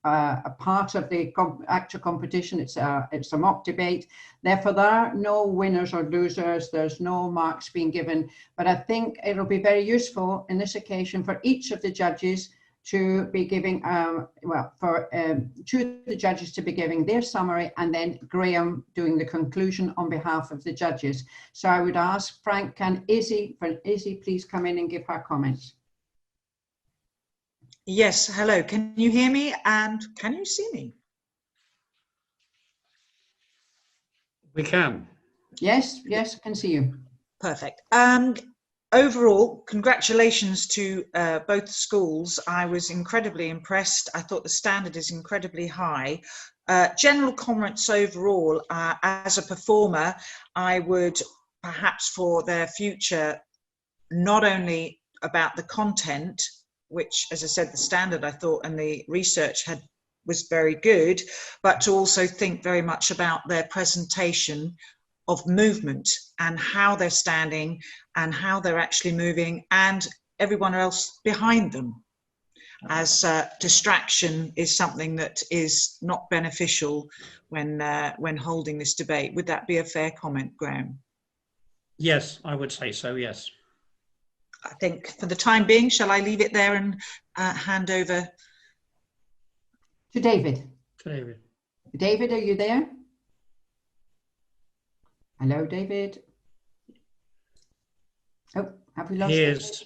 a part of the actual competition. It's a mock debate. Therefore, there are no winners or losers. There's no marks being given. But I think it'll be very useful in this occasion for each of the judges to be giving, two of the judges to be giving their summary, and then Graham doing the conclusion on behalf of the judges. So I would ask Frank, can Izzy please come in and give her comments? Yes, hello. Can you hear me and can you see me? We can. Yes, I can see you. Perfect. Overall, congratulations to both schools. I was incredibly impressed. I thought the standard is incredibly high. General comments overall, as a performer, I would perhaps for their future, not only about the content, which, as I said, the standard I thought and the research was very good, but to also think very much about their presentation of movement and how they're standing and how they're actually moving and everyone else behind them, as distraction is something that is not beneficial when holding this debate. Would that be a fair comment, Graham? Yes, I would say so, yes. I think for the time being, shall I leave it there and hand over to David? David, are you there? Hello, David. Oh, have we lost Yes.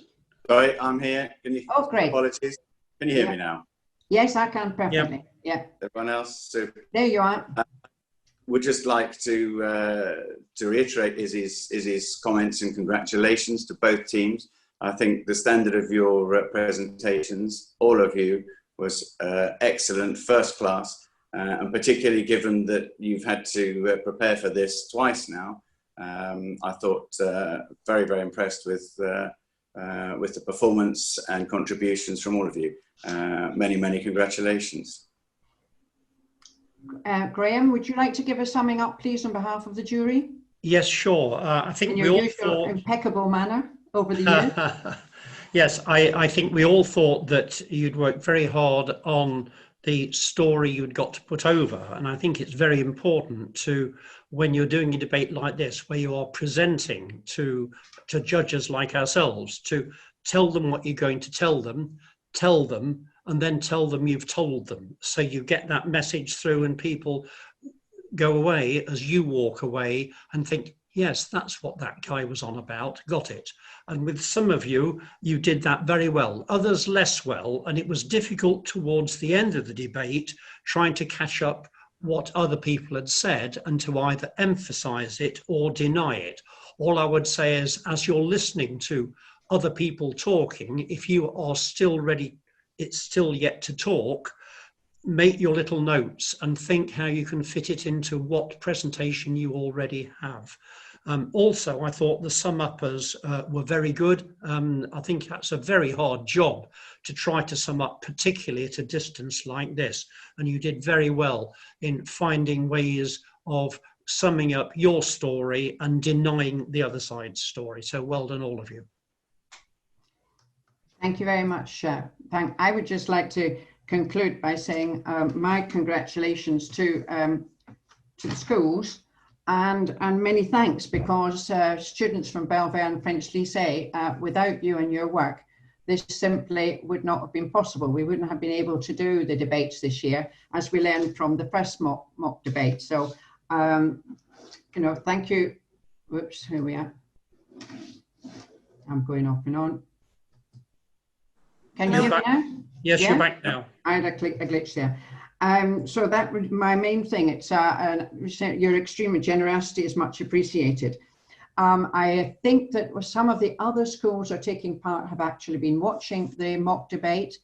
Sorry, I'm here. Can you? Oh, great. Apologies. Can you hear me now? Yes, I can perfectly. Yeah. Everyone else? Super. There you are. Would just like to reiterate Izzy's comments and congratulations to both teams. I think the standard of your presentations, all of you, was excellent, first class, and particularly given that you've had to prepare for this twice now. I thought very, very impressed with the performance and contributions from all of you. Many, many congratulations. Graham, would you like to give us summing up, please, on behalf of the jury? Yes, sure. I think in your usual impeccable manner over the years. Yes, I think we all thought that you'd worked very hard on the story you'd got to put over. And I think it's very important to, when you're doing a debate like this, where you are presenting to judges like ourselves, to tell them what you're going to tell them, and then tell them you've told them. So you get that message through and people go away as you walk away and think, yes, that's what that guy was on about, got it. And with some of you, you did that very well, others less well, and it was difficult towards the end of the debate trying to catch up what other people had said and to either emphasize it or deny it. All I would say is, as you're listening to other people talking, if you are still ready, it's still yet to talk, make your little notes and think how you can fit it into what presentation you already have. Also, I thought the sum-uppers were very good. I think that's a very hard job to try to sum up, particularly at a distance like this. And you did very well in finding ways of summing up your story and denying the other side's story. So well done, all of you. Thank you very much. I would just like to conclude by saying my congratulations to the schools and many thanks, because students from Belver and French Lycée, without you and your work, this simply would not have been possible. We wouldn't have been able to do the debates this year, as we learned from the first mock debate. So, thank you. Whoops, here we are. I'm going off and on. Can you hear me now? Yes, Yeah? you're back now. I had a glitch there. So that was my main thing. It's your extreme generosity is much appreciated. I think that some of the other schools are taking part have actually been watching the mock debate.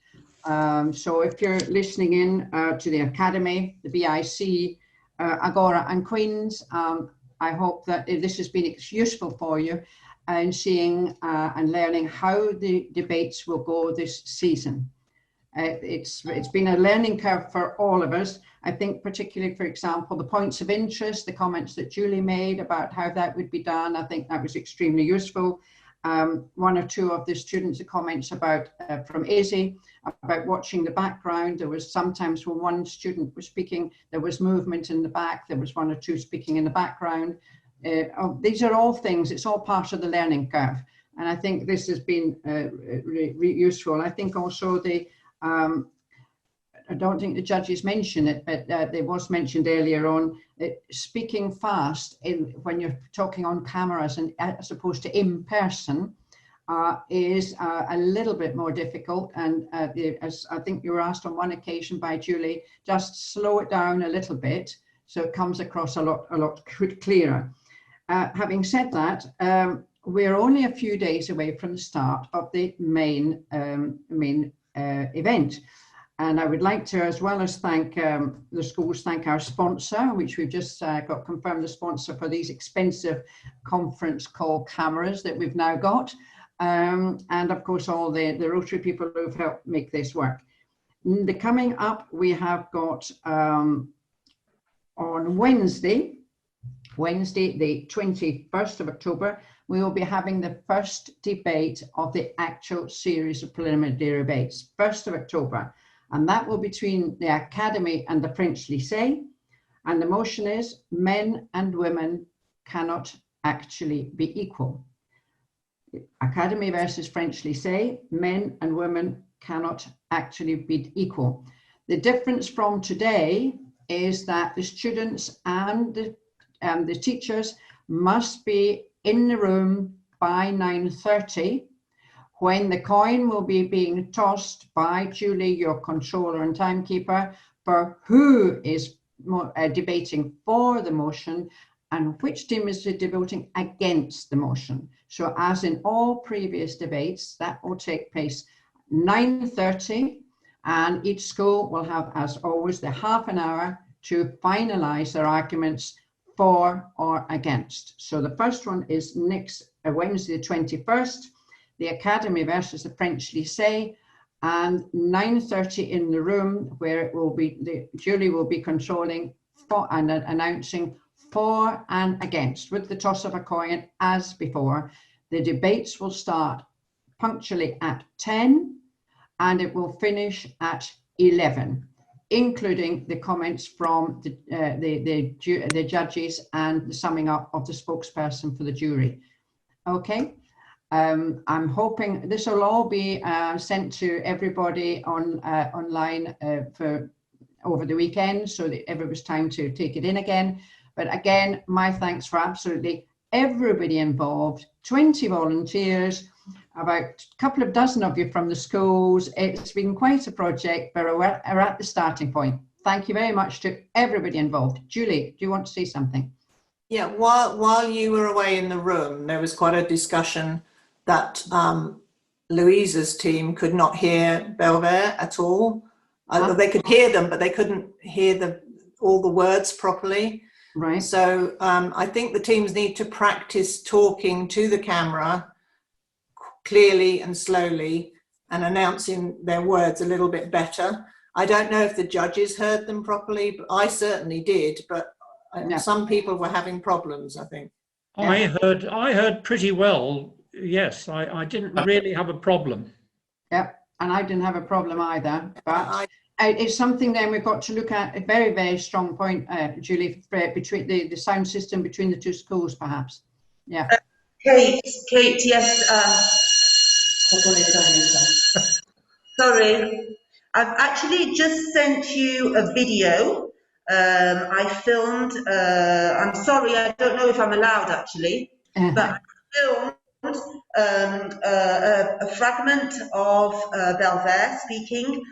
So if you're listening in to the Academy, the BIC, Agora and Queen's, I hope that this has been useful for you in seeing and learning how the debates will go this season. It's been a learning curve for all of us. I think particularly, for example, the points of interest, the comments that Julie made about how that would be done, I think that was extremely useful. One or two of the students' comments about from Izzy about watching the background. There was sometimes when one student was speaking, there was movement in the back. There was one or two speaking in the background. These are all things. It's all part of the learning curve, and I think this has been useful. I think also the I don't think the judges mentioned it, but it was mentioned earlier on, speaking fast when you're talking on cameras and as opposed to in person is a little bit more difficult. And as I think you were asked on one occasion by Julie, just slow it down a little bit so it comes across a lot clearer. Having said that, we're only a few days away from the start of the main event. And I would like to, as well as thank the schools, thank our sponsor, which we've just got confirmed the sponsor for these expensive conference call cameras that we've now got. And of course, all the Rotary people who've helped make this work. Coming up, we have got on Wednesday, the 21st of October, we will be having the first debate of the actual series of preliminary debates, 1st of October. And that will be between the Academy and the French Lycée. And the motion is men and women cannot actually be equal. Academy versus French Lycée, men and women cannot actually be equal. The difference from today is that the students and the teachers must be in the room by 9:30 when the coin will be being tossed by Julie, your controller and timekeeper, for who is debating for the motion and which team is debating against the motion. So as in all previous debates, that will take place 9:30, and each school will have, as always, the half an hour to finalize their arguments for or against. So the first one is next Wednesday, the 21st, the Academy versus the French Lycée, and 9:30 in the room where it will be, Julie will be controlling for and announcing for and against with the toss of a coin as before. The debates will start punctually at 10 and it will finish at 11, including the comments from the judges and the summing up of the spokesperson for the jury. Okay. I'm hoping this will all be sent to everybody online for over the weekend so that everybody's time to take it in again. But again, my thanks for absolutely everybody involved, 20 volunteers, about a couple of dozen of you from the schools. It's been quite a project, but we're at the starting point. Thank you very much to everybody involved. Julie, do you want to say something? Yeah, while you were away in the room, there was quite a discussion that Louisa's team could not hear Belver at all. They could hear them, but they couldn't hear all the words properly. Right. So I think the teams need to practice talking to the camera clearly and slowly and announcing their words a little bit better. I don't know if the judges heard them properly, but I certainly did. But some people were having problems, I think. I heard pretty well. Yes, I didn't really have a problem. Yeah, and I didn't have a problem either. But it's something then we've got to look at. A very, very strong point, Julie, between the sound system between the two schools, perhaps. Yeah. Kate, yes. Sorry, I've actually just sent you a video. I filmed. I'm sorry, I don't know if I'm allowed actually, but I filmed a fragment of Belver speaking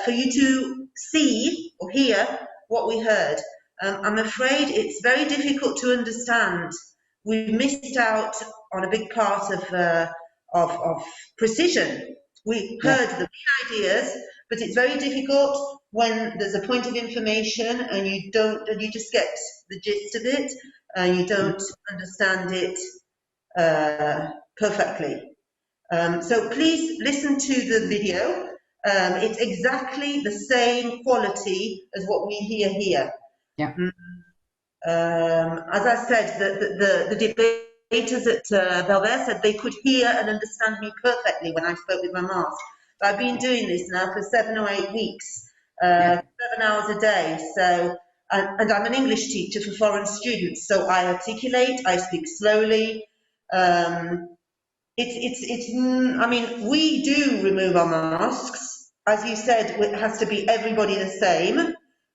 for you to see or hear what we heard. I'm afraid it's very difficult to understand. We missed out on a big part of precision. We heard the big ideas, but it's very difficult when there's a point of information and you just get the gist of it and you don't understand it perfectly. So please listen to the video. It's exactly the same quality as what we hear here. Yeah. As I said, the debaters at Belver said they could hear and understand me perfectly when I spoke with my mask. But I've been doing this now for 7 or 8 weeks, 7 hours a day. So, and I'm an English teacher for foreign students, so I articulate, I speak slowly. I mean, we do remove our masks. As you said, it has to be everybody the same.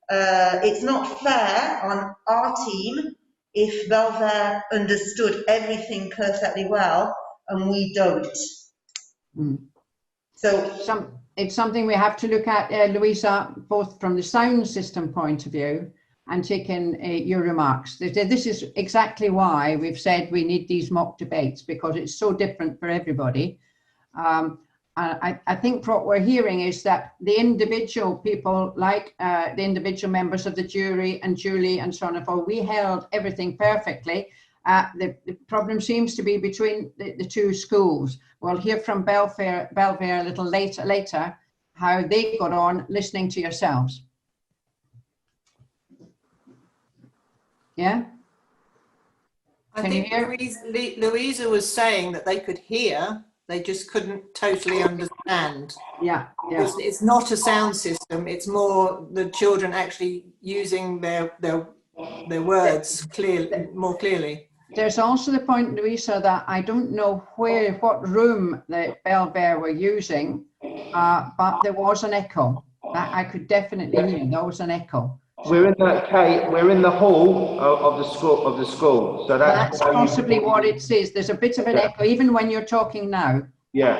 It's not fair on our team if Belver understood everything perfectly well and we don't. So it's something we have to look at, Louisa, both from the sound system point of view and taking your remarks. This is exactly why we've said we need these mock debates, because it's so different for everybody. I think what we're hearing is that the individual people, like the individual members of the jury and Julie and so on and forth, we held everything perfectly. The problem seems to be between the two schools. We'll hear from Belver a little later how they got on listening to yourselves. Yeah? I think Louisa was saying that they could hear, they just couldn't totally understand. Yeah. It's not a sound system, it's more the children actually using their words more clearly. There's also the point, Louisa, that I don't know what room that Belver were using, but there was an echo. I could definitely hear there was an echo. We're in the hall of the school. So that's possibly what it is. There's a bit of an echo, even when you're talking now. Yeah.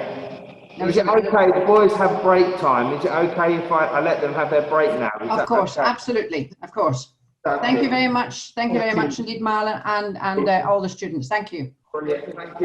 Is it okay? The boys have break time. Is it okay if I let them have their break now? Of course, absolutely, of course. Thank you very much. Thank you very much indeed, Marlon, and all the students. Thank you. Brilliant. Thank you.